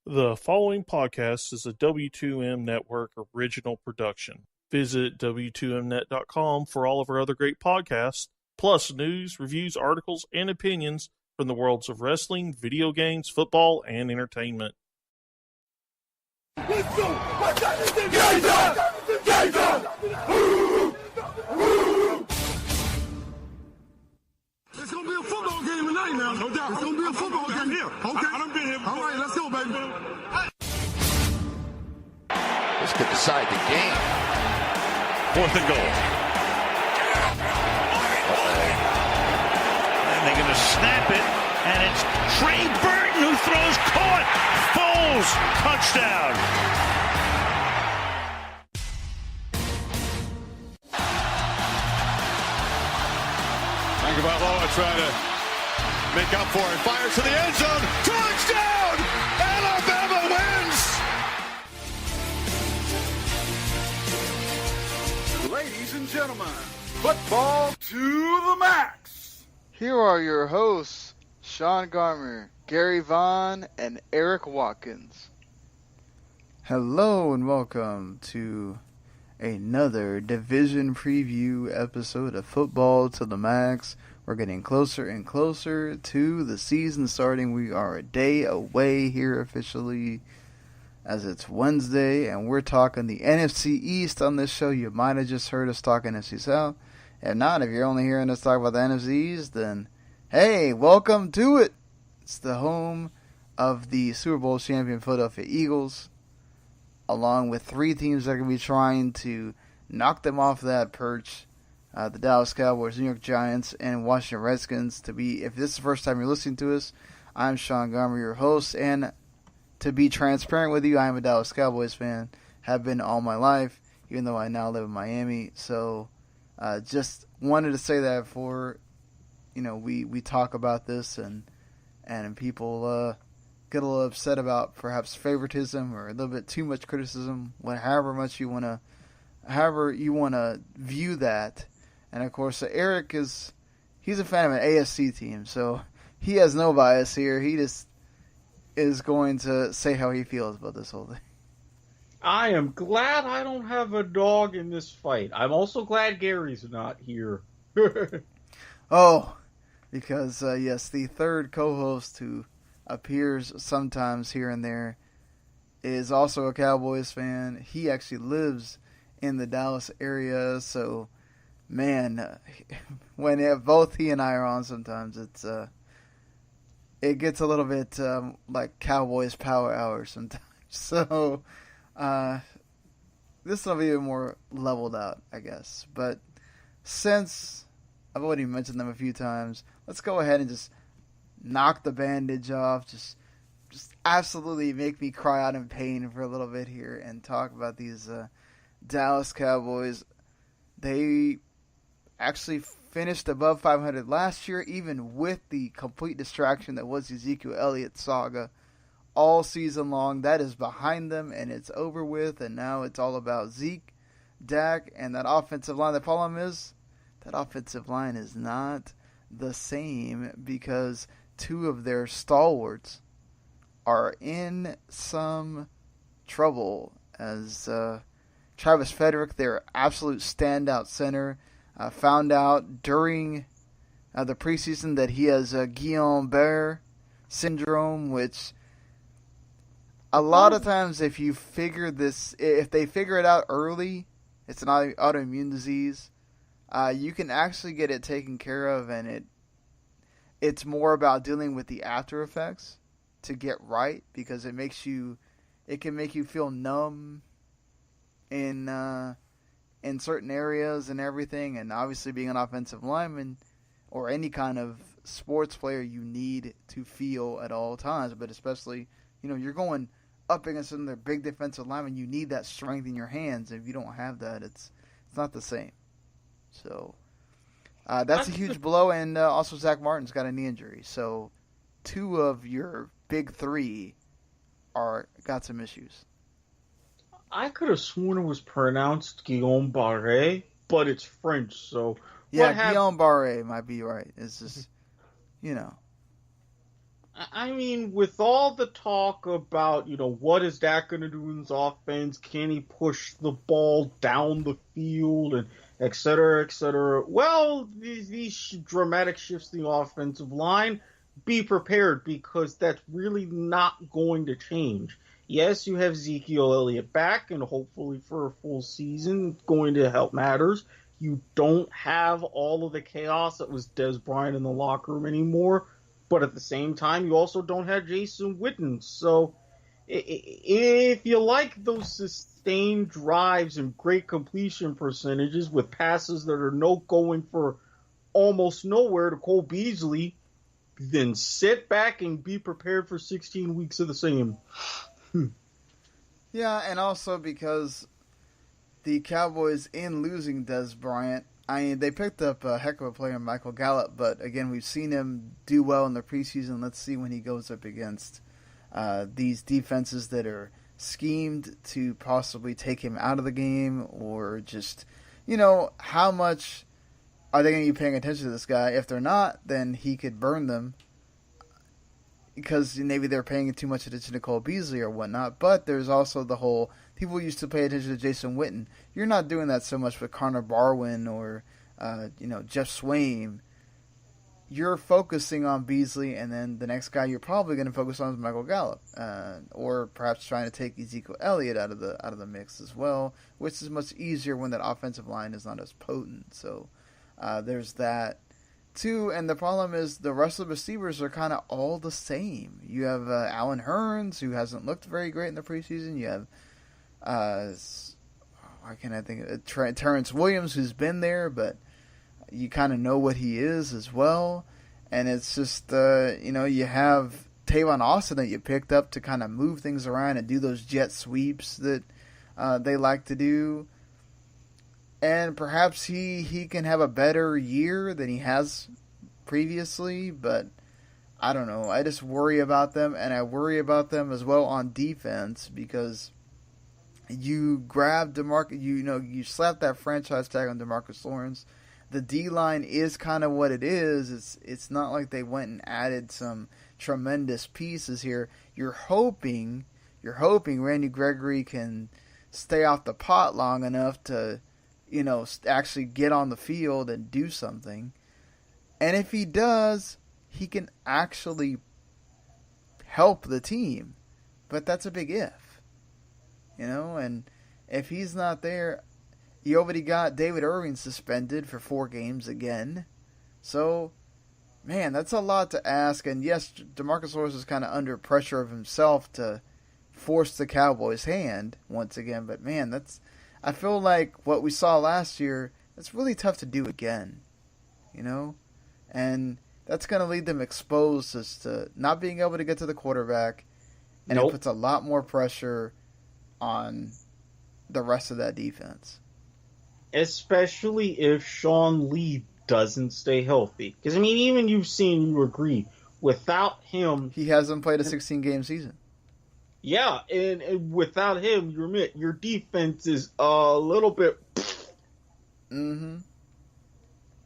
The following podcast is a W2M Network original production. Visit W2Mnet.com for all of our other great podcasts, plus news, reviews, articles, and opinions from the worlds of wrestling, video games, football, and entertainment. Let's go! What's that? It's gonna be a football game tonight now. No doubt. It's gonna be a football game here. Okay. I done been here before. All right, let's go, baby. This could decide the game. 4th and goal. And they're going to snap it, and it's Trey Burton who throws, caught. Foles, touchdown. Tagovailoa trying to make up for it. Fires to the end zone. Touchdown! Alabama wins! Ladies and gentlemen, football to the max. Here are your hosts, Sean Garmer, Gary Vaughn, and Erik Watkins. Hello and welcome to another division preview episode of Football to the Max. We're getting closer and closer to the season starting. We are a day away here officially, as it's Wednesday, and we're talking the NFC East on this show. You might have just heard us talk NFC South. If not, if you're only hearing us talk about the NFC East, then hey, welcome to it. It's the home of the Super Bowl champion Philadelphia Eagles, along with three teams that are going to be trying to knock them off that perch. The Dallas Cowboys, New York Giants, and Washington Redskins. If this is the first time you're listening to us, I'm Sean Garmer, your host, and to be transparent with you, I am a Dallas Cowboys fan, have been all my life, even though I now live in Miami. So, just wanted to say that before, we talk about this and people get a little upset about perhaps favoritism or a little bit too much criticism, however you want to view that. And of course, Erik he's a fan of an AFC team, so he has no bias here. He just is going to say how he feels about this whole thing. I am glad I don't have a dog in this fight. I'm also glad Gary's not here. Oh, because, yes, the third co-host who appears sometimes here and there is also a Cowboys fan. He actually lives in the Dallas area, so man, when both he and I are on, sometimes it gets a little bit like Cowboys Power Hour sometimes. So this will be a more leveled out, I guess. But since I've already mentioned them a few times, let's go ahead and just knock the bandage off. Just absolutely make me cry out in pain for a little bit here and talk about these Dallas Cowboys. They actually finished above 500 last year, even with the complete distraction that was Ezekiel Elliott saga all season long. That is behind them, and it's over with, and now it's all about Zeke, Dak, and that offensive line. The problem is that offensive line is not the same because two of their stalwarts are in some trouble, as Travis Frederick, their absolute standout center, found out during the preseason that he has Guillain-Barré syndrome, which a lot of times if they figure it out early, it's an autoimmune disease, you can actually get it taken care of, and it's more about dealing with the after effects to get right, because it can make you feel numb in certain areas and everything. And obviously, being an offensive lineman or any kind of sports player, you need to feel at all times. But especially, you're going up against some of their big defensive linemen, you need that strength in your hands. If you don't have that, it's not the same. So that's a huge blow. And also, Zach Martin's got a knee injury. So two of your big three got some issues. I could have sworn it was pronounced Guillain-Barré, but it's French, so... Yeah, Guillain-Barré might be right. It's just, I mean, with all the talk about, what is Dak going to do in his offense? Can he push the ball down the field and et cetera, et cetera? Well, these dramatic shifts in the offensive line, be prepared because that's really not going to change. Yes, you have Ezekiel Elliott back, and hopefully for a full season, going to help matters. You don't have all of the chaos that was Des Bryant in the locker room anymore. But at the same time, you also don't have Jason Witten. So if you like those sustained drives and great completion percentages with passes that are going for almost nowhere to Cole Beasley, then sit back and be prepared for 16 weeks of the same. Yeah, and also because the Cowboys, in losing Des Bryant, they picked up a heck of a player, Michael Gallup, but again, we've seen him do well in the preseason. Let's see when he goes up against these defenses that are schemed to possibly take him out of the game, or just, how much are they going to be paying attention to this guy? If they're not, then he could burn them because maybe they're paying too much attention to Cole Beasley or whatnot. But there's also the whole, people used to pay attention to Jason Witten. You're not doing that so much with Connor Barwin or, Jeff Swaim. You're focusing on Beasley, and then the next guy you're probably going to focus on is Michael Gallup, or perhaps trying to take Ezekiel Elliott out of the mix as well, which is much easier when that offensive line is not as potent. So there's that too, and the problem is the rest of the receivers are kind of all the same. You have Allen Hurns, who hasn't looked very great in the preseason. You have why can't I think of Terrence Williams, who's been there, but you kind of know what he is as well. And it's just, you have Tavon Austin that you picked up to kind of move things around and do those jet sweeps that they like to do. And perhaps he can have a better year than he has previously, but I don't know. I just worry about them, and I worry about them as well on defense because you grab you slap that franchise tag on DeMarcus Lawrence. The D-line is kind of what it is. It's not like they went and added some tremendous pieces here. You're hoping Randy Gregory can stay off the pot long enough to, actually get on the field and do something. And if he does, he can actually help the team. But that's a big if. And if he's not there, you already got David Irving suspended for 4 games again. So, man, that's a lot to ask. And yes, DeMarcus Lawrence is kind of under pressure of himself to force the Cowboys' hand once again. But, man, I feel like what we saw last year, it's really tough to do again. And that's going to leave them exposed as to not being able to get to the quarterback. And It puts a lot more pressure on the rest of that defense. Especially if Sean Lee doesn't stay healthy. Because, even you agree, without him... He hasn't played a 16-game season. Yeah, and without him, you admit, your defense is a little bit... Mm-hmm.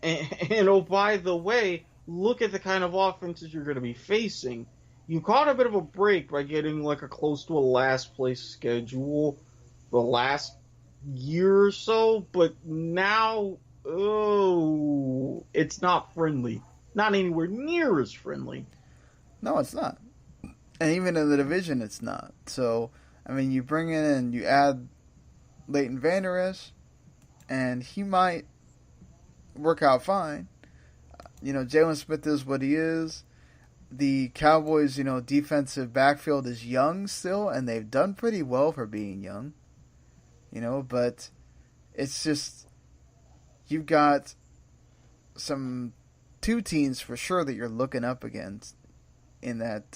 And oh, by the way, look at the kind of offenses you're going to be facing. You caught a bit of a break by getting a close to a last-place schedule the last year or so, but now, it's not friendly. Not anywhere near as friendly. No, it's not. And even in the division, it's not. So, you bring in and you add Leighton Vander Esch, and he might work out fine. Jalen Smith is what he is. The Cowboys, defensive backfield is young still, and they've done pretty well for being young. But it's just, you've got two teams for sure that you're looking up against in that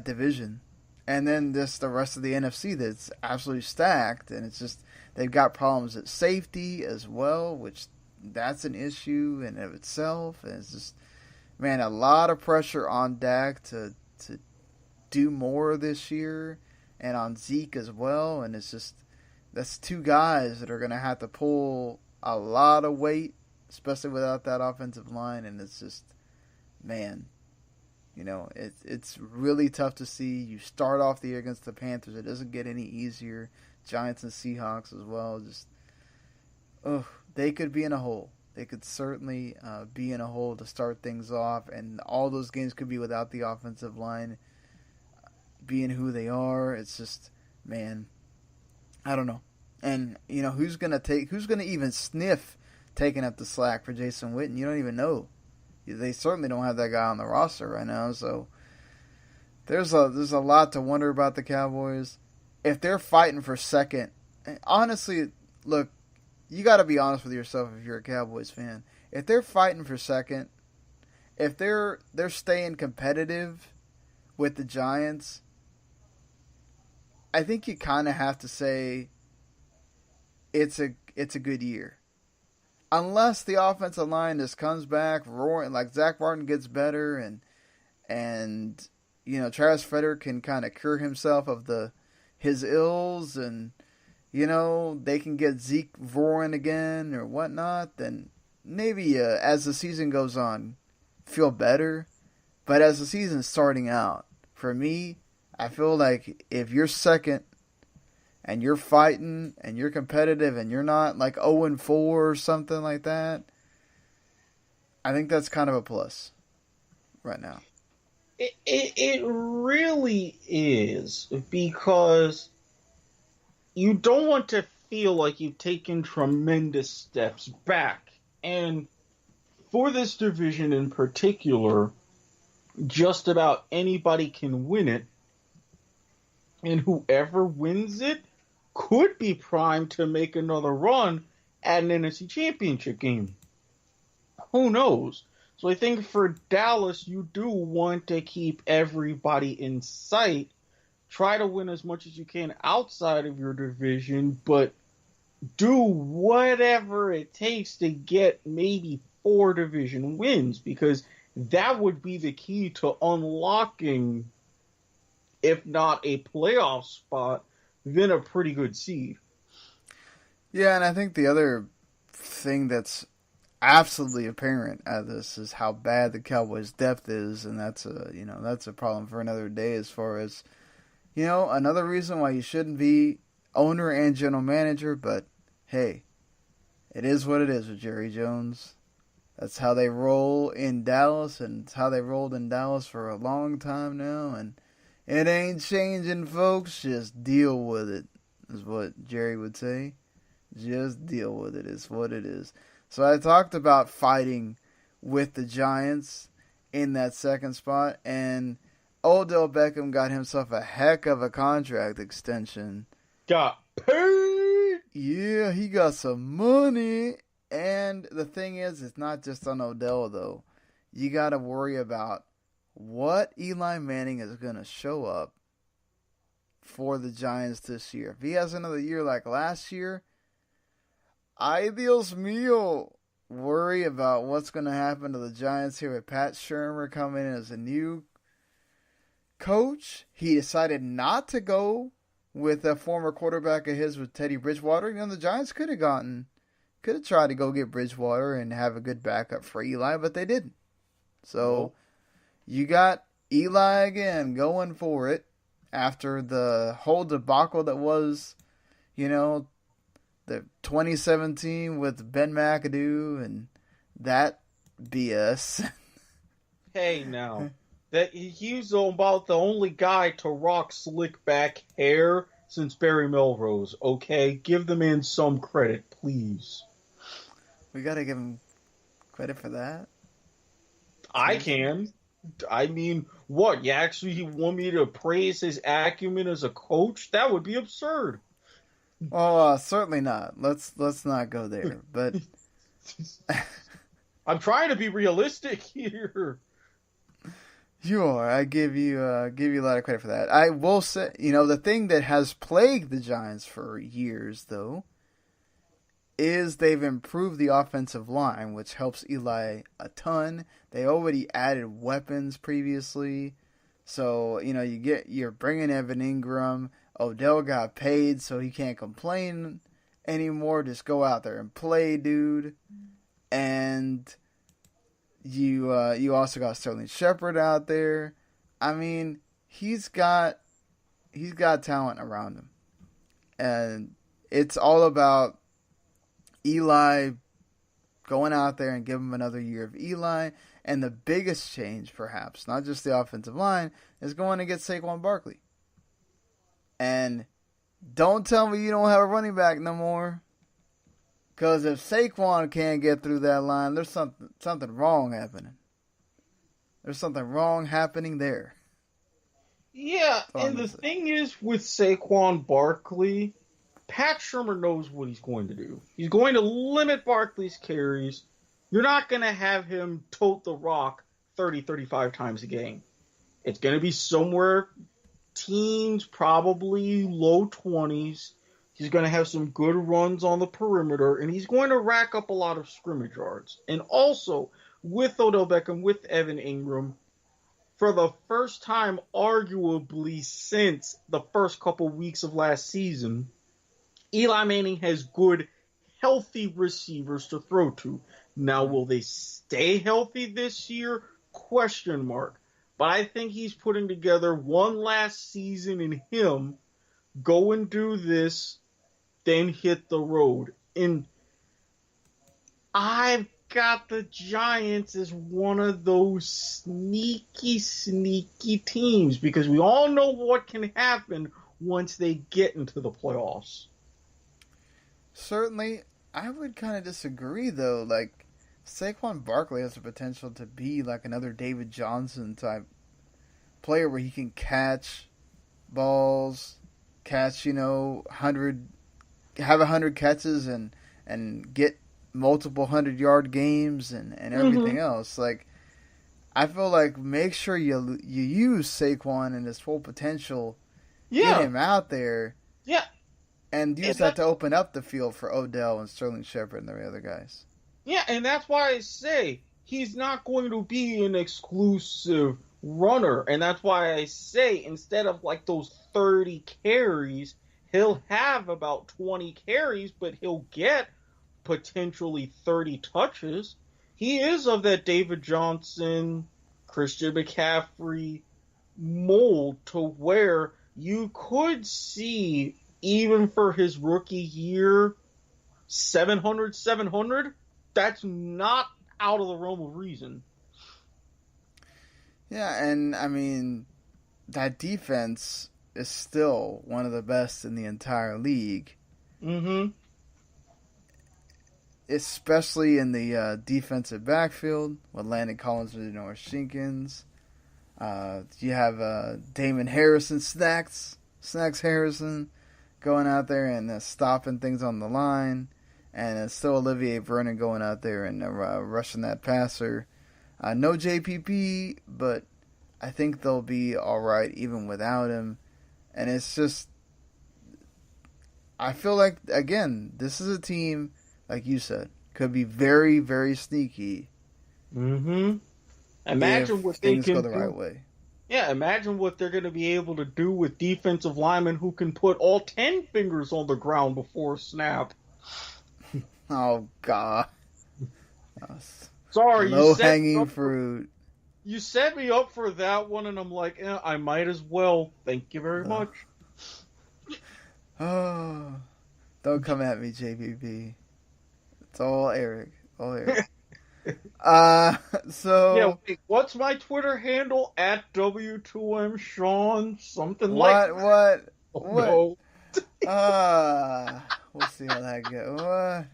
division. And then the rest of the NFC that's absolutely stacked, and it's just, they've got problems at safety as well, which that's an issue in and of itself. And it's just, man, a lot of pressure on Dak to do more this year. And on Zeke as well, and it's just, that's 2 guys that are going to have to pull a lot of weight, especially without that offensive line, and it's just, man, it's really tough to see. You start off the year against the Panthers. It doesn't get any easier. Giants and Seahawks as well. Just, they could be in a hole. They could certainly be in a hole to start things off, and all those games could be without the offensive line being who they are. It's just, man, I don't know. And, who's going to even sniff taking up the slack for Jason Witten? You don't even know. They certainly don't have that guy on the roster right now, so there's a lot to wonder about the Cowboys. If they're fighting for second, honestly, look, you got to be honest with yourself if you're a Cowboys fan. If they're fighting for second, if they're staying competitive with the Giants, I think you kind of have to say it's a good year. Unless the offensive line just comes back roaring, like Zach Martin gets better, and Travis Frederick can kind of cure himself of his ills, and they can get Zeke roaring again or whatnot, then maybe as the season goes on, feel better. But as the season's starting out, for me, I feel like if you're second and you're fighting and you're competitive and you're not like 0-4 or something like that, I think that's kind of a plus right now. It really is, because you don't want to feel like you've taken tremendous steps back. And for this division in particular, just about anybody can win it. And whoever wins it could be primed to make another run at an NFC Championship game. Who knows? So I think for Dallas, you do want to keep everybody in sight. Try to win as much as you can outside of your division, but do whatever it takes to get maybe 4 division wins, because that would be the key to unlocking, if not a playoff spot, then a pretty good seed. Yeah, and I think the other thing that's absolutely apparent out of this is how bad the Cowboys' depth is, and that's a problem for another day. As far as another reason why you shouldn't be owner and general manager, but hey, it is what it is with Jerry Jones. That's how they roll in Dallas, and it's how they rolled in Dallas for a long time now, and it ain't changing, folks. Just deal with it, is what Jerry would say. Just deal with it, is what it is. So I talked about fighting with the Giants in that second spot, and Odell Beckham got himself a heck of a contract extension. Got paid! Yeah, he got some money. And the thing is, it's not just on Odell, though. You got to worry about what Eli Manning is going to show up for the Giants this year. If he has another year like last year, ay Dios mío, worry about what's going to happen to the Giants here with Pat Shurmur coming in as a new coach. He decided not to go with a former quarterback of his with Teddy Bridgewater. The Giants could have tried to go get Bridgewater and have a good backup for Eli, but they didn't. So you got Eli again going for it after the whole debacle that was, the 2017 with Ben McAdoo and that BS. Hey, now, that he's about the only guy to rock slick back hair since Barry Melrose, okay? Give the man some credit, please. We gotta give him credit for that. I can. I mean, what? You actually want me to praise his acumen as a coach? That would be absurd. Oh, certainly not. Let's not go there. But I'm trying to be realistic here. You are. I give you a lot of credit for that. I will say, the thing that has plagued the Giants for years, though, is they've improved the offensive line, which helps Eli a ton. They already added weapons previously. So, you're bringing Evan Ingram. Odell got paid, so he can't complain anymore. Just go out there and play, dude. And You also got Sterling Shepard out there. I mean, he's got talent around him, and it's all about Eli going out there and give him another year of Eli. And the biggest change, perhaps, not just the offensive line, is going to get Saquon Barkley. And don't tell me you don't have a running back no more. Because if Saquon can't get through that line, there's something wrong happening. There's something wrong happening there. Yeah, and the thing is with Saquon Barkley, Pat Shurmur knows what he's going to do. He's going to limit Barkley's carries. You're not going to have him tote the rock 30, 35 times a game. It's going to be somewhere teens, probably low 20s. He's going to have some good runs on the perimeter, and he's going to rack up a lot of scrimmage yards. And also, with Odell Beckham, with Evan Ingram, for the first time, arguably since the first couple weeks of last season, Eli Manning has good, healthy receivers to throw to. Now, will they stay healthy this year? Question mark. But I think he's putting together one last season in him, go and do this, then hit the road. And I've got the Giants as one of those sneaky teams, because we all know what can happen once they get into the playoffs. Certainly, I would kind of disagree, though. Like, Saquon Barkley has the potential to be like another David Johnson type player where he can catch balls, catch, 100 catches and get multiple 100-yard games and everything else. Like, I feel like make sure you use Saquon and his full potential, get him out there, and use that to open up the field for Odell and Sterling Shepard and the other guys. Yeah, and that's why I say he's not going to be an exclusive runner, and that's why I say instead of like those 30 carries, he'll have about 20 carries, but he'll get potentially 30 touches. He is of that David Johnson, Christian McCaffrey mold to where you could see, even for his rookie year, 700, that's not out of the realm of reason. Yeah, and I mean, that defense is still one of the best in the entire league. Mm-hmm. Especially in the defensive backfield with Landon Collins and Norris Jenkins. You have Damon Harrison, Snacks Harrison, going out there and stopping things on the line. And it's still Olivier Vernon going out there and rushing that passer. No JPP, but I think they'll be all right even without him. And it's just, I feel like, again, this is a team, like you said, could be very, very sneaky. Mm-hmm. Imagine what they can go the right way. Yeah, imagine what they're going to be able to do with defensive linemen who can put all 10 fingers on the ground before a snap. Oh, God. Sorry, low-hanging fruit. You set me up for that one, and I'm like, I might as well. Thank you very much. Oh, don't come at me, JBB. It's all Eric. All Eric. Wait, what's my Twitter handle? At W2M Sean? Something like that. What? No. We'll see how that goes.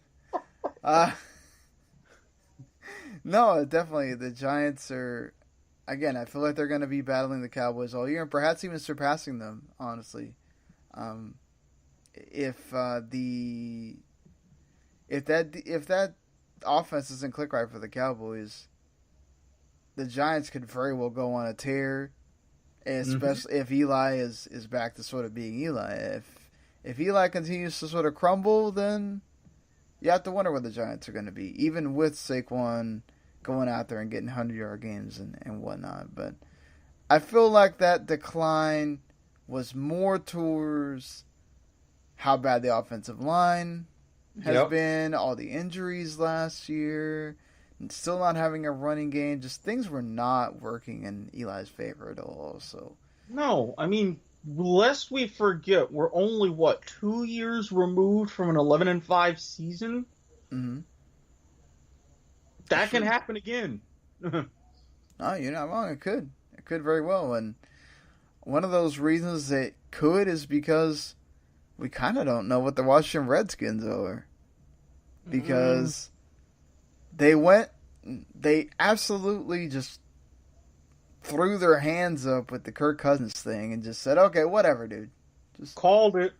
No, definitely. The Giants are, again, I feel like they're going to be battling the Cowboys all year and perhaps even surpassing them, honestly. If that offense doesn't click right for the Cowboys, the Giants could very well go on a tear, especially if Eli is back to sort of being Eli. If Eli continues to sort of crumble, then you have to wonder where the Giants are going to be, even with Saquon going out there and getting 100-yard games and whatnot. But I feel like that decline was more towards how bad the offensive line has been, all the injuries last year, and still not having a running game. Just things were not working in Eli's favor at all. So No, I mean, lest we forget, we're only 2 years removed from an 11-5 season. Mm-hmm. That can happen again. No, you're not wrong. It could very well. And one of those reasons it could is because we kind of don't know what the Washington Redskins are. Because they absolutely just threw their hands up with the Kirk Cousins thing and just said, okay, whatever, dude. Just called it.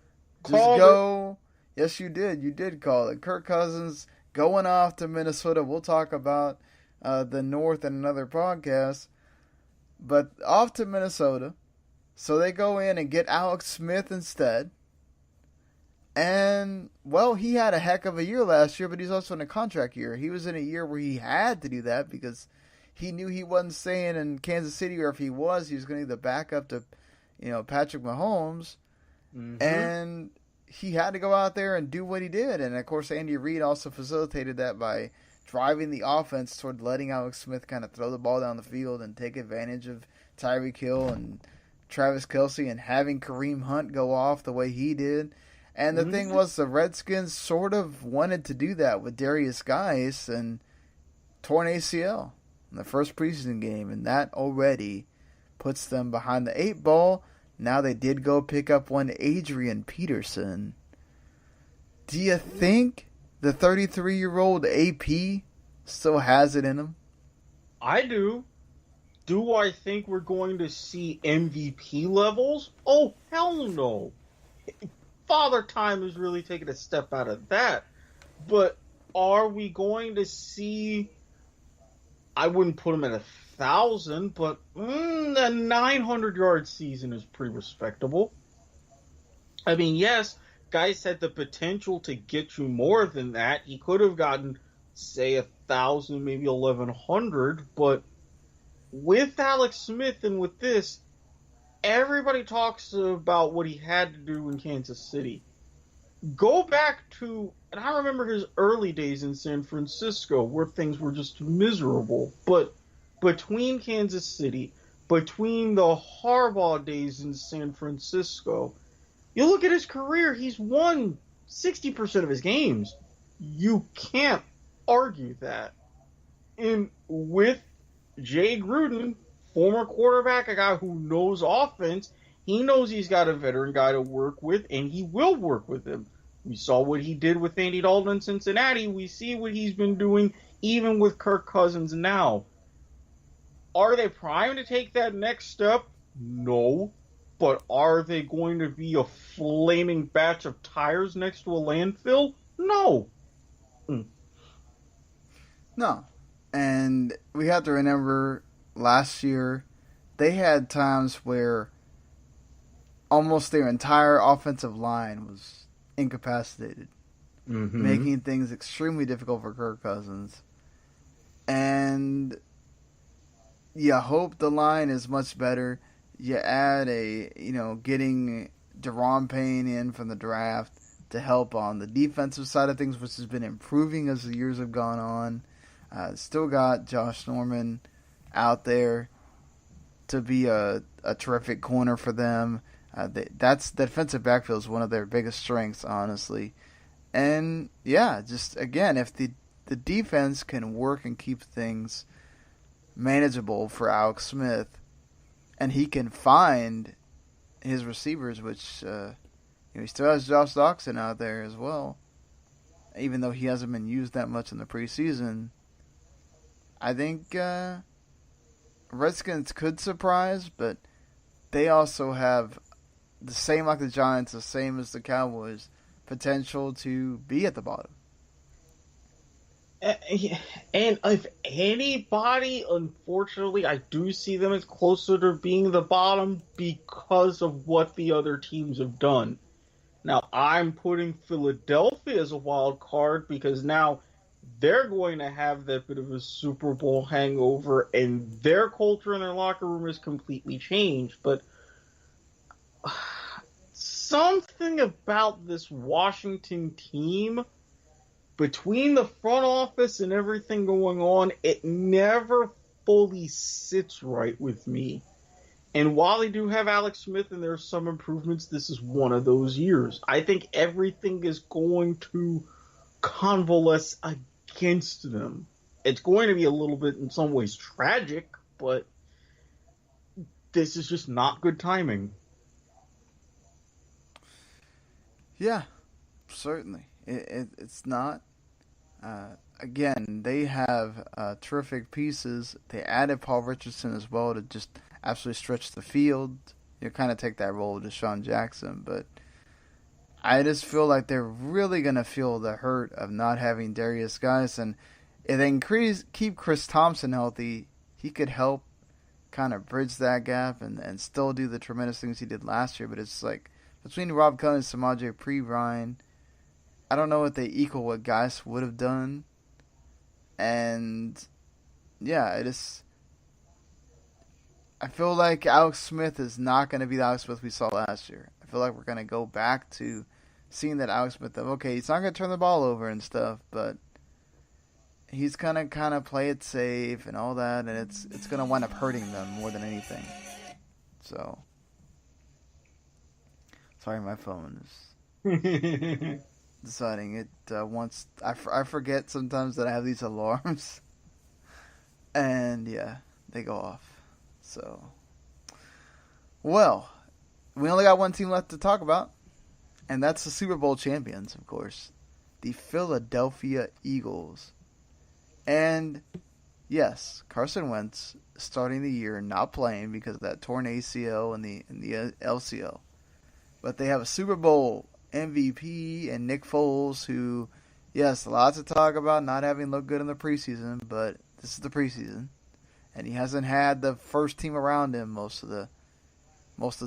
Just go. Yes, you did. You did call it. Kirk Cousins going off to Minnesota. We'll talk about the North in another podcast. But off to Minnesota. So they go in and get Alex Smith instead. And, well, he had a heck of a year last year, but he's also in a contract year. He was in a year where he had to do that because he knew he wasn't staying in Kansas City, or if he was going to be the backup to, Patrick Mahomes. Mm-hmm. And he had to go out there and do what he did. And, of course, Andy Reid also facilitated that by driving the offense toward letting Alex Smith kind of throw the ball down the field and take advantage of Tyreek Hill and Travis Kelce and having Kareem Hunt go off the way he did. And the thing was, the Redskins sort of wanted to do that with Darius Geis and torn ACL in the first preseason game, and that already puts them behind the 8 ball. Now they did go pick up one Adrian Peterson. Do you think the 33-year-old AP still has it in him? I do. Do I think we're going to see MVP levels? Oh, hell no. Father Time is really taking a step out of that. But are we going to see, I wouldn't put him at 1,000, but a 900-yard season is pretty respectable. I mean, yes, Geis had the potential to get you more than that. He could have gotten, say, 1,000, maybe 1,100, but with Alex Smith and with this, everybody talks about what he had to do in Kansas City. Go back to, and I remember his early days in San Francisco where things were just miserable. But between Kansas City, between the Harbaugh days in San Francisco, you look at his career, he's won 60% of his games. You can't argue that. And with Jay Gruden, former quarterback, a guy who knows offense, he knows he's got a veteran guy to work with, and he will work with him. We saw what he did with Andy Dalton in Cincinnati. We see what he's been doing even with Kirk Cousins now. Are they primed to take that next step? No. But are they going to be a flaming batch of tires next to a landfill? No. No. And we have to remember, last year, they had times where almost their entire offensive line was incapacitated, making things extremely difficult for Kirk Cousins. And you hope the line is much better. You add getting Deron Payne in from the draft to help on the defensive side of things, which has been improving as the years have gone on. Still got Josh Norman out there to be a terrific corner for them. The defensive backfield is one of their biggest strengths, honestly. And yeah, just again, if the defense can work and keep things manageable for Alex Smith, and he can find his receivers, which he still has Josh Doxson out there as well, even though he hasn't been used that much in the preseason. I think Redskins could surprise, but they also have the same like the Giants, the same as the Cowboys, potential to be at the bottom. And if anybody, unfortunately, I do see them as closer to being the bottom because of what the other teams have done. Now, I'm putting Philadelphia as a wild card because now they're going to have that bit of a Super Bowl hangover, and their culture in their locker room has completely changed. But something about this Washington team between the front office and everything going on, it never fully sits right with me. And while they do have Alex Smith and there's some improvements, this is one of those years. I think everything is going to convalesce against them. It's going to be a little bit, in some ways, tragic, but this is just not good timing. Yeah, certainly. It's not. Again, they have terrific pieces. They added Paul Richardson as well to just absolutely stretch the field. You kind of take that role to Deshaun Jackson, but I just feel like they're really going to feel the hurt of not having Darius Guice. And if they keep Chris Thompson healthy, he could help kind of bridge that gap and still do the tremendous things he did last year. But it's like between Rob Cummings, Samaje Perine, I don't know if they equal what Guice would have done. And yeah, I feel like Alex Smith is not going to be the Alex Smith we saw last year. I feel like we're going to go back to seeing that Alex Smith of, okay, he's not going to turn the ball over and stuff, but he's going to kind of play it safe and all that, and it's going to wind up hurting them more than anything. So, sorry, my phone is deciding it wants. I forget sometimes that I have these alarms, and yeah, they go off. So, well, we only got one team left to talk about, and that's the Super Bowl champions, of course, the Philadelphia Eagles. And yes, Carson Wentz starting the year not playing because of that torn ACL and the LCL, but they have a Super Bowl MVP and Nick Foles, who, yes, lots to talk about not having looked good in the preseason, but this is the preseason. And he hasn't had the first team around him most of the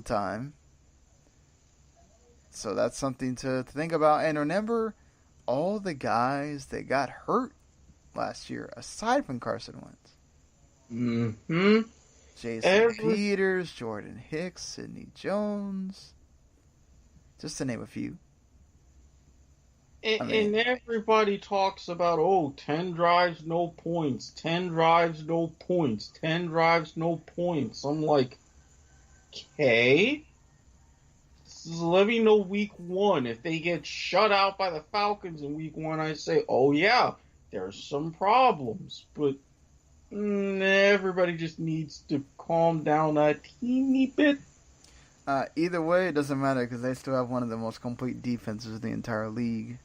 time. So that's something to think about. And remember all the guys that got hurt last year, aside from Carson Wentz. Mm-hmm. Jason Peters, Jordan Hicks, Sidney Jones. Just to name a few. And everybody talks about, 10 drives, no points. 10 drives, no points. 10 drives, no points. I'm like, okay. Let me know week 1. If they get shut out by the Falcons in week 1, I say, oh yeah, there's some problems. But everybody just needs to calm down a teeny bit. Either way, it doesn't matter because they still have one of the most complete defenses in the entire league.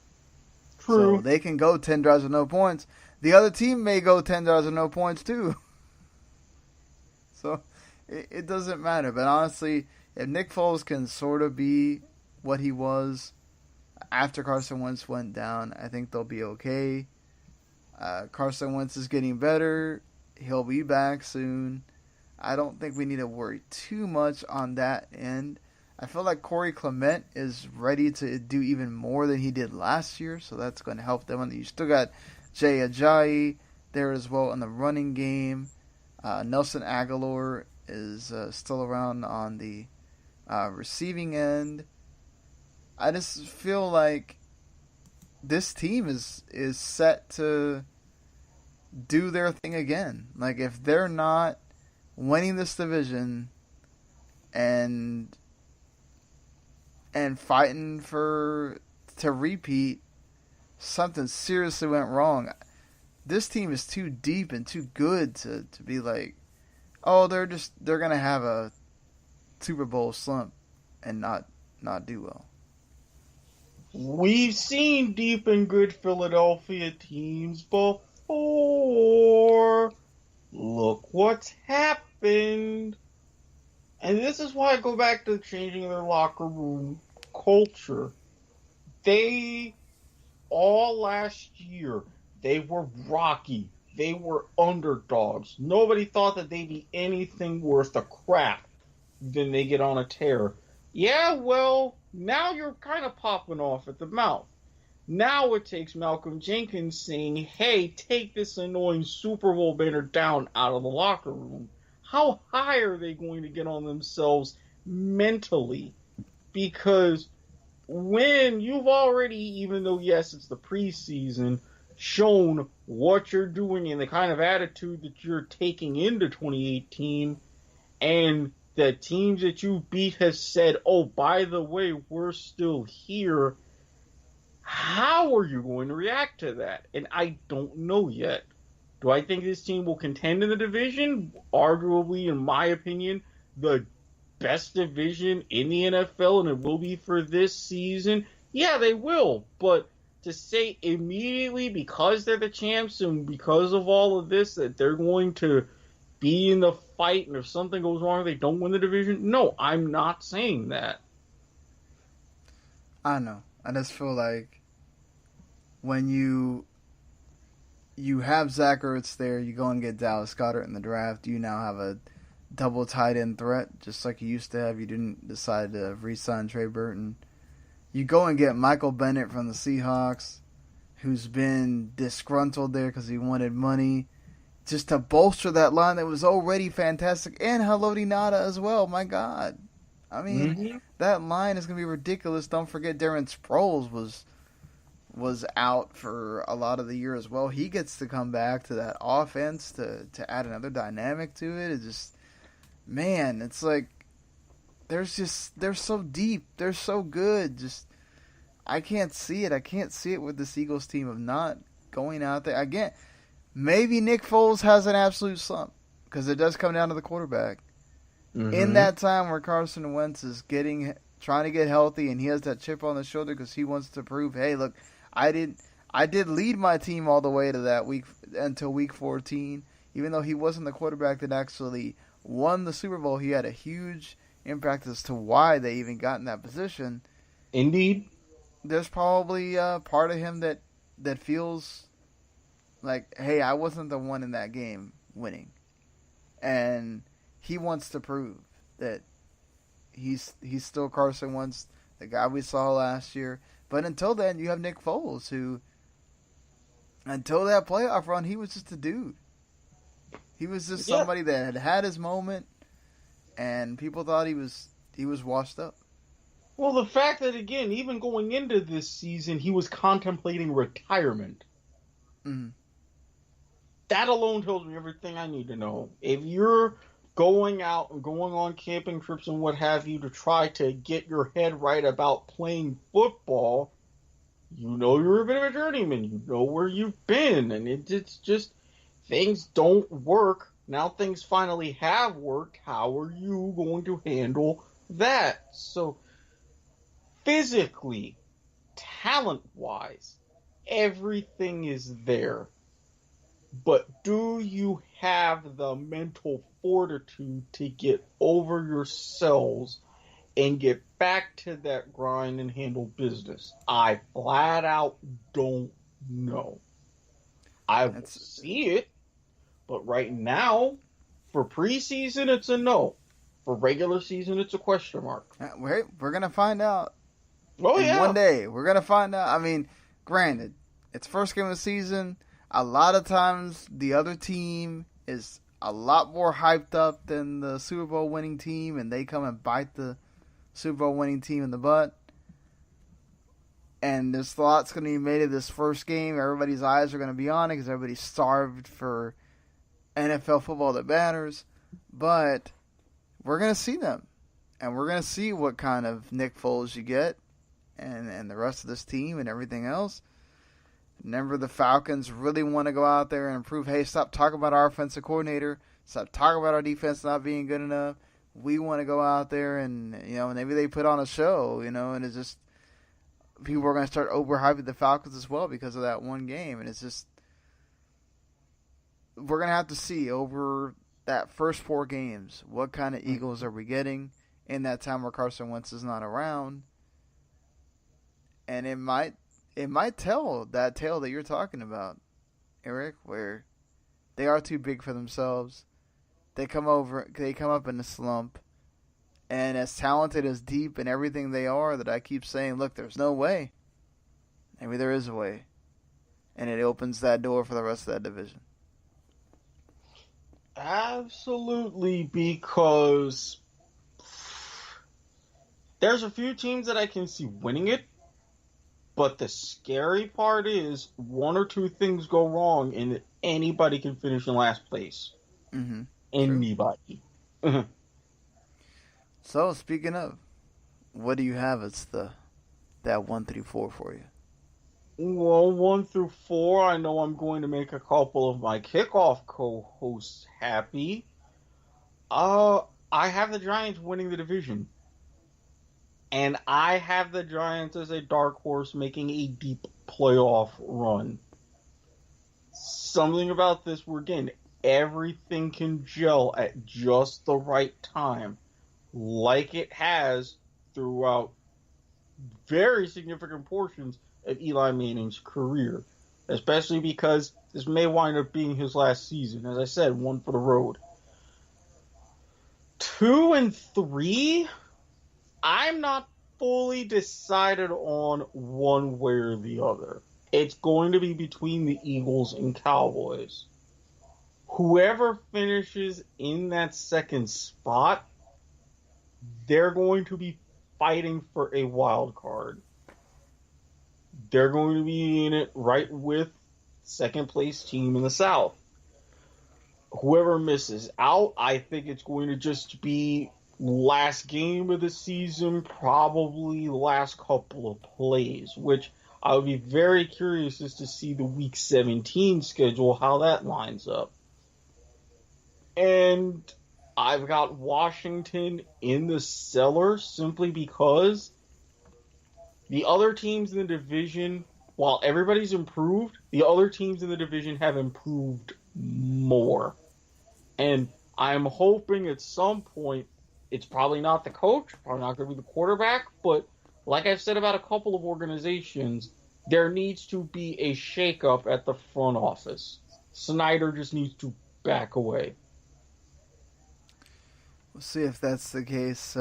True. So they can go 10 drives with no points. The other team may go 10 drives with no points too. So it doesn't matter. But honestly, if Nick Foles can sort of be what he was after Carson Wentz went down, I think they'll be okay. Carson Wentz is getting better. He'll be back soon. I don't think we need to worry too much on that end. I feel like Corey Clement is ready to do even more than he did last year, so that's going to help them. And you still got Jay Ajayi there as well in the running game. Nelson Aguilar is still around on the receiving end. I just feel like this team is set to do their thing again. Like, if they're not winning this division and fighting to repeat, something seriously went wrong. This team is too deep and too good to be like, oh, they're gonna have a Super Bowl slump and not do well. We've seen deep and good Philadelphia teams before. Look what's happened. And this is why I go back to changing their locker room culture. They, all last year, they were rocky. They were underdogs. Nobody thought that they'd be anything worth a crap. Then they get on a tear. Yeah, well, now you're kind of popping off at the mouth. Now it takes Malcolm Jenkins saying, hey, take this annoying Super Bowl banner down out of the locker room. How high are they going to get on themselves mentally? Because when you've already, even though, yes, it's the preseason, shown what you're doing and the kind of attitude that you're taking into 2018, and the teams that you beat have said, oh, by the way, we're still here, how are you going to react to that? And I don't know yet. Do I think this team will contend in the division? Arguably, in my opinion, the best division in the NFL, and it will be for this season. Yeah, they will. But to say immediately, because they're the champs and because of all of this, that they're going to be in the fight, and if something goes wrong, they don't win the division. No, I'm not saying that. I know. I just feel like when you have Zach Ertz there, you go and get Dallas Goedert in the draft, you now have a double tight end threat, just like you used to have. You didn't decide to re-sign Trey Burton. You go and get Michael Bennett from the Seahawks, who's been disgruntled there because he wanted money, just to bolster that line that was already fantastic, and Haloti Ngata as well. My God. I mean, that line is going to be ridiculous. Don't forget Darren Sproles was out for a lot of the year as well. He gets to come back to that offense to add another dynamic to it. It's just, man, it's like they're so deep. They're so good. Just, I can't see it. I can't see it with this Eagles team of not going out there. Again, maybe Nick Foles has an absolute slump because it does come down to the quarterback. In that time where Carson Wentz is trying to get healthy and he has that chip on the shoulder because he wants to prove, hey, look, I did lead my team all the way to that week until week 14. Even though he wasn't the quarterback that actually won the Super Bowl, he had a huge impact as to why they even got in that position. Indeed. There's probably part of him that feels like, hey, I wasn't the one in that game winning. And he wants to prove that he's still Carson Wentz, the guy we saw last year. But until then, you have Nick Foles, who, until that playoff run, he was just a dude. He was just somebody that had his moment, and people thought he was washed up. Well, the fact that, again, even going into this season, he was contemplating retirement. Mm-hmm. That alone tells me everything I need to know. If you're going out and going on camping trips and what have you to try to get your head right about playing football, you know you're a bit of a journeyman. You know where you've been, and it's just things don't work. Now things finally have worked. How are you going to handle that? So physically, talent-wise, everything is there. But do you have the mental fortitude to get over yourselves and get back to that grind and handle business? I flat out don't know. I will see it, but right now, for preseason, it's a no. For regular season, it's a question mark. We're going to find out. Oh, yeah. One day, we're going to find out. I mean, granted, it's first game of the season. A lot of times, the other team is a lot more hyped up than the Super Bowl winning team, and they come and bite the Super Bowl winning team in the butt. And there's lots going to be made of this first game. Everybody's eyes are going to be on it because everybody's starved for NFL football that matters. But we're going to see them. And we're going to see what kind of Nick Foles you get and the rest of this team and everything else. Remember, the Falcons really want to go out there and prove, hey, stop talking about our offensive coordinator. Stop talking about our defense not being good enough. We want to go out there and, maybe they put on a show, and it's just, people are going to start overhyping the Falcons as well because of that one game. And it's just, we're going to have to see over that first 4 games, what kind of Eagles are we getting in that time where Carson Wentz is not around. And it might tell that tale that you're talking about, Eric, where they are too big for themselves. They come up in a slump, and as talented, as deep, and everything they are, that I keep saying, look, there's no way. Maybe there is a way, and it opens that door for the rest of that division. Absolutely, because There's a few teams that I can see winning it, but the scary part is one or two things go wrong and anybody can finish in last place. Mm-hmm. Anybody. So, speaking of, what do you have as that 1 through 4 for you? Well, 1 through 4, I know I'm going to make a couple of my kickoff co-hosts happy. I have the Giants winning the division. And I have the Giants as a dark horse making a deep playoff run. Something about this where, again, everything can gel at just the right time, like it has throughout very significant portions of Eli Manning's career, especially because this may wind up being his last season. As I said, 1 for the road. 2 and 3, I'm not fully decided on one way or the other. It's going to be between the Eagles and Cowboys. Whoever finishes in that second spot, they're going to be fighting for a wild card. They're going to be in it right with second place team in the South. Whoever misses out, I think it's going to just be last game of the season, probably last couple of plays, which I would be very curious as to see the Week 17 schedule, how that lines up. And I've got Washington in the cellar simply because the other teams in the division, while everybody's improved, the other teams in the division have improved more. And I'm hoping at some point, it's probably not the coach, probably not going to be the quarterback, but like I've said about a couple of organizations, there needs to be a shakeup at the front office. Snyder just needs to back away. We'll see if that's the case.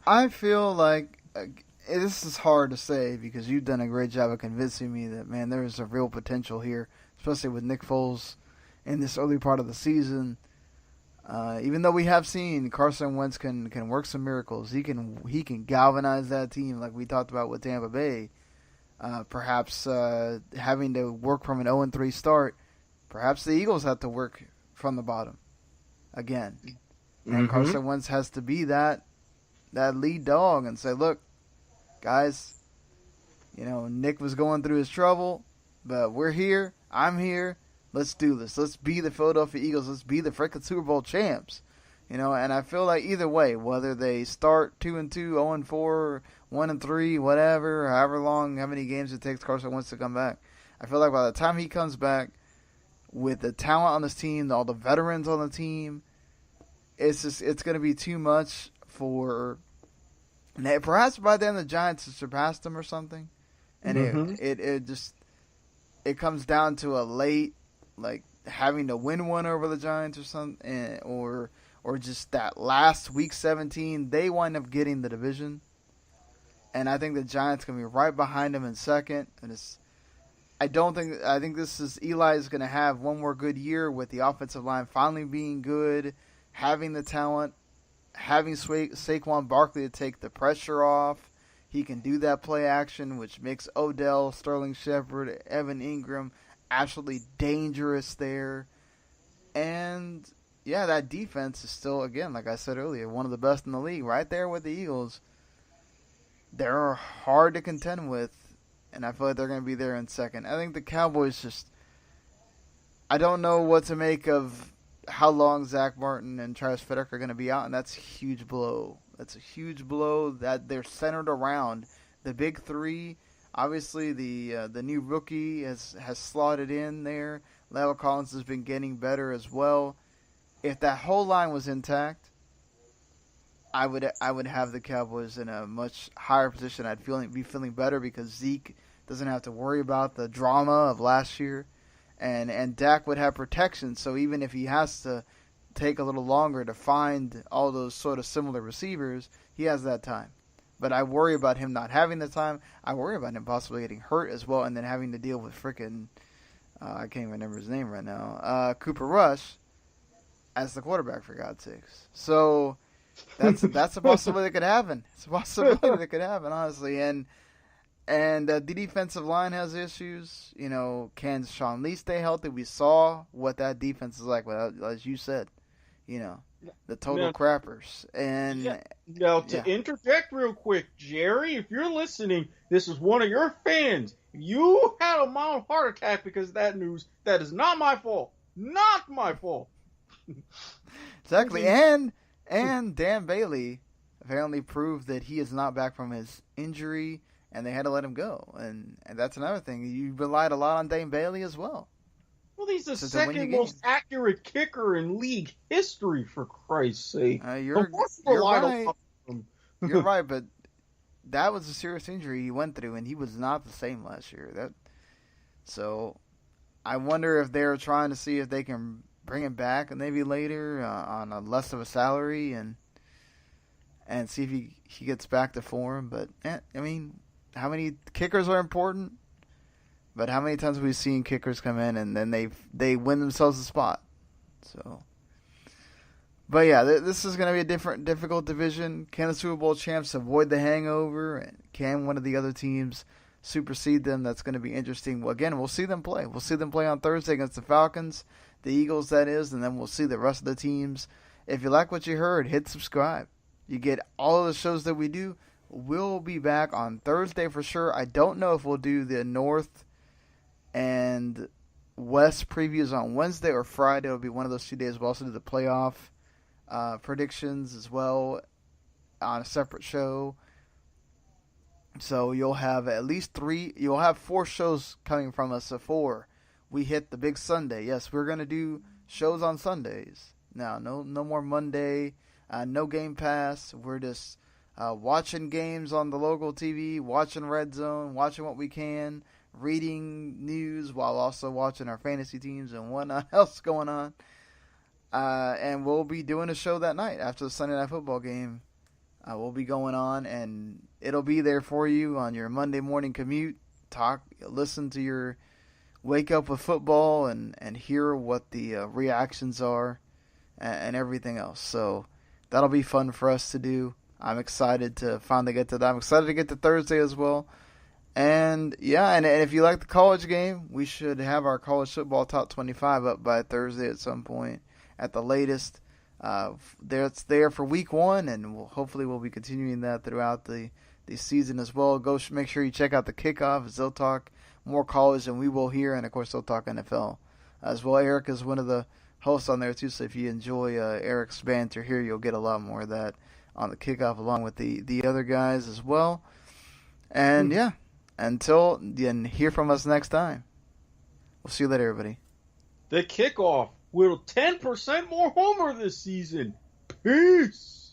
I feel like this is hard to say because you've done a great job of convincing me that, man, there is a real potential here, especially with Nick Foles in this early part of the season. Even though we have seen Carson Wentz can work some miracles, he can galvanize that team like we talked about with Tampa Bay. Perhaps having to work from an 0-3 start, perhaps the Eagles have to work from the bottom again. And Carson Wentz has to be that lead dog and say, look, guys, Nick was going through his trouble, but we're here. I'm here. Let's do this. Let's be the Philadelphia Eagles. Let's be the freaking Super Bowl champs. And I feel like either way, whether they start 2-2, 0-4, 1-3, whatever, how many games it takes Carson Wentz to come back, I feel like by the time he comes back, with the talent on this team, all the veterans on the team, it's going to be too much for. Perhaps by then the Giants have surpassed them or something, and it comes down to a late, like having to win one over the Giants or something, or just that last week 17 they wind up getting the division, and I think the Giants going to be right behind them in second, and I think this is Eli is going to have one more good year with the offensive line finally being good, having the talent, having Saquon Barkley to take the pressure off. He can do that play action, which makes Odell, Sterling Shepard, Evan Ingram absolutely dangerous there. And, yeah, that defense is still, again, like I said earlier, one of the best in the league. Right there with the Eagles. They're hard to contend with, and I feel like they're going to be there in second. I think the Cowboys I don't know what to make of how long Zach Martin and Travis Frederick are going to be out, and that's a huge blow. That's a huge blow that they're centered around the big three. Obviously, the new rookie has slotted in there. La'el Collins has been getting better as well. If that whole line was intact, I would have the Cowboys in a much higher position. I'd be feeling better because Zeke doesn't have to worry about the drama of last year, and Dak would have protection. So even if he has to take a little longer to find all those sort of similar receivers, he has that time. But I worry about him not having the time. I worry about him possibly getting hurt as well, and then having to deal with frickin' I can't even remember his name right now. Cooper Rush as the quarterback, for God's sakes. So That's a possibility that could happen. It's a possibility that could happen, honestly. And the defensive line has issues. You know, can Sean Lee stay healthy? We saw what that defense is like, as you said. You know, the total crappers. And now to interject real quick, Jerry, if you're listening, this is one of your fans. You had a mild heart attack because of that news. That is not my fault. Not my fault. Exactly. And Dan Bailey apparently proved that he is not back from his injury, and they had to let him go. And that's another thing. You relied a lot on Dan Bailey as well. Well, he's the second most accurate kicker in league history, for Christ's sake. You're right. You're right, but that was a serious injury he went through, and he was not the same last year. So I wonder if they're trying to see if they can bring him back maybe later on a less of a salary and see if he gets back to form. But, I mean, how many kickers are important? But how many times have we seen kickers come in and then they win themselves a spot? So, but yeah, this is going to be a difficult division. Can the Super Bowl champs avoid the hangover? And can one of the other teams supersede them? That's going to be interesting. Well, again, we'll see them play. We'll see them play on Thursday against the Falcons, the Eagles, that is, and then we'll see the rest of the teams. If you like what you heard, hit subscribe. You get all of the shows that we do. We'll be back on Thursday for sure. I don't know if we'll do the North and West previews on Wednesday or Friday. It'll be one of those 2 days. We'll also do the playoff predictions as well on a separate show. So you'll have at least 3. You'll have 4 shows coming from us before we hit the big Sunday. Yes, we're gonna do shows on Sundays now. No more Monday. No Game Pass. We're just watching games on the local TV, watching Red Zone, watching what we can. Reading news while also watching our fantasy teams and whatnot else going on. And we'll be doing a show that night after the Sunday Night Football game. We'll be going on, and it'll be there for you on your Monday morning commute. Listen to your wake up with football and hear what the reactions are and everything else. So that'll be fun for us to do. I'm excited to finally get to that. I'm excited to get to Thursday as well. And if you like the college game, we should have our college football top 25 up by Thursday at some point at the latest. It's there for week 1, and hopefully we'll be continuing that throughout the season as well. Make sure you check out the kickoff, as they'll talk more college than we will here, and of course they'll talk NFL as well. Eric is one of the hosts on there too, so if you enjoy Eric's banter here, you'll get a lot more of that on the kickoff along with the other guys as well. And until then, hear from us next time. We'll see you later, everybody. The kickoff with 10% more homer this season. Peace.